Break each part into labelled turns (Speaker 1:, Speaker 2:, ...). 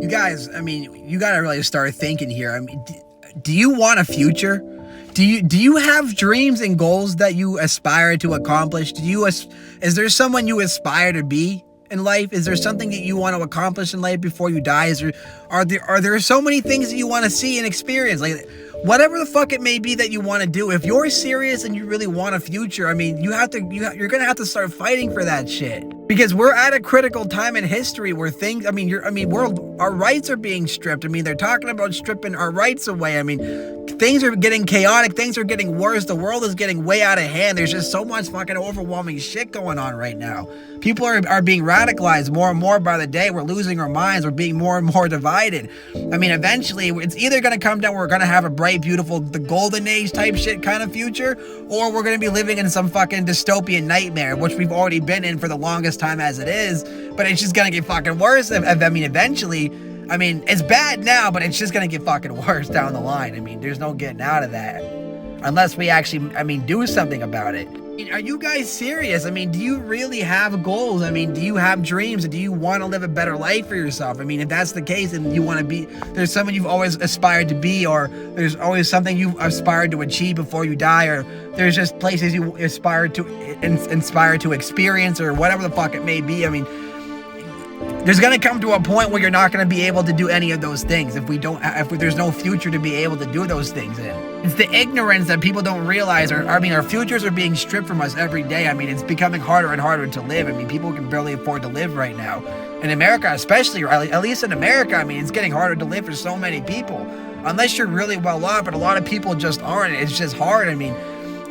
Speaker 1: You guys, I mean, you got to really start thinking here. I mean, do you want a future? Do you have dreams and goals that you aspire to accomplish? Is there someone you aspire to be in life? Is there something that you want to accomplish in life before you die? Are there so many things that you want to see and experience? Like, whatever the fuck it may be that you want to do, if you're serious and you really want a future, I mean, you're gonna have to start fighting for that shit. Because we're at a critical time in history where our rights are being stripped. I mean, they're talking about stripping our rights away. I mean, things are getting chaotic. Things are getting worse. The world is getting way out of hand. There's just so much fucking overwhelming shit going on right now. People are being radicalized more and more by the day. We're losing our minds. We're being more and more divided. I mean, eventually, it's either going to come down, we're going to have a bright, beautiful, the golden age type shit kind of future, or we're going to be living in some fucking dystopian nightmare, which we've already been in for the longest time as it is, but it's just going to get fucking worse. I mean, eventually, I mean, it's bad now, but it's just going to get fucking worse down the line. I mean, there's no getting out of that unless we actually, I mean, do something about it. I mean, are you guys serious? I mean, do you really have goals? I mean, do you have dreams? Do you want to live a better life for yourself? I mean, if that's the case and you want to be, there's someone you've always aspired to be, or there's always something you've aspired to achieve before you die, or there's just places you inspire to experience, or whatever the fuck it may be. I mean, there's going to come to a point where you're not going to be able to do any of those things if there's no future to be able to do those things in. It's the ignorance that people don't realize. Our futures are being stripped from us every day. I mean, it's becoming harder and harder to live. I mean, people can barely afford to live right now. In America especially, or at least in America, I mean, it's getting harder to live for so many people. Unless you're really well off, but a lot of people just aren't. It's just hard. I mean,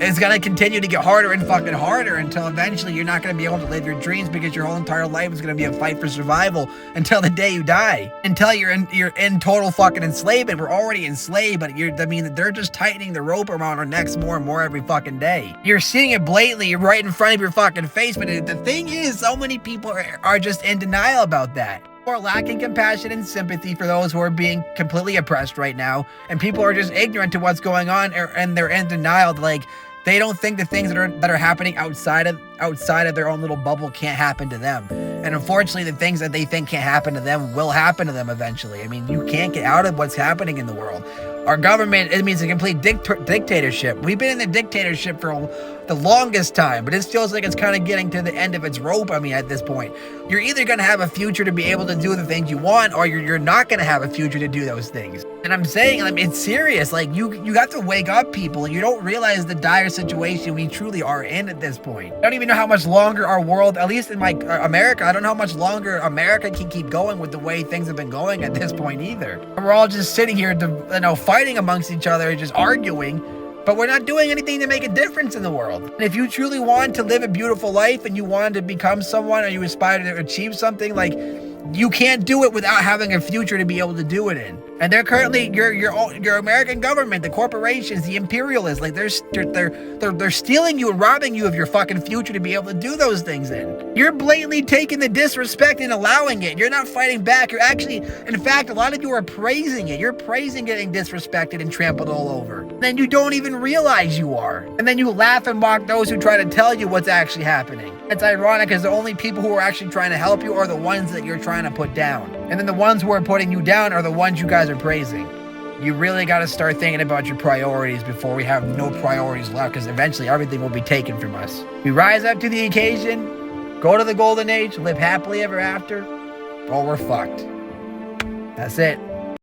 Speaker 1: it's going to continue to get harder and fucking harder until eventually you're not going to be able to live your dreams, because your whole entire life is going to be a fight for survival until the day you die. Until you're in total fucking enslavement. We're already enslaved, but they're just tightening the rope around our necks more and more every fucking day. You're seeing it blatantly right in front of your fucking face, but the thing is, so many people are just in denial about that. Are lacking compassion and sympathy for those who are being completely oppressed right now, and people are just ignorant to what's going on, and they're in denial. Like, they don't think the things that are happening outside of their own little bubble can't happen to them. And unfortunately, the things that they think can't happen to them will happen to them eventually. I mean, you can't get out of what's happening in the world. Our government, it means a complete dictatorship. We've been in the dictatorship for the longest time, but it feels like it's kind of getting to the end of its rope. I mean, at this point, you're either going to have a future to be able to do the things you want, or you're not going to have a future to do those things. And I'm saying, I mean, it's serious. Like, you have to wake up, people. You don't realize the dire situation we truly are in at this point. I don't even know how much longer our world, at least in America, I don't know how much longer America can keep going with the way things have been going at this point either. And we're all just sitting here, fighting amongst each other, just arguing, but we're not doing anything to make a difference in the world. And if you truly want to live a beautiful life, and you want to become someone, or you aspire to achieve something, like, you can't do it without having a future to be able to do it in. And they're currently your American government, the corporations, the imperialists, like they're stealing you and robbing you of your fucking future to be able to do those things in. You're blatantly taking the disrespect and allowing it. You're not fighting back. You're actually, in fact, a lot of you are praising it. You're praising getting disrespected and trampled all over. And then you don't even realize you are. And then you laugh and mock those who try to tell you what's actually happening. It's ironic, because the only people who are actually trying to help you are the ones that you're trying to put down. And then the ones who are putting you down are the ones you guys are praising. You really got to start thinking about your priorities before we have no priorities left, because eventually everything will be taken from us. We rise up to the occasion, go to the golden age, live happily ever after, or we're fucked. That's it.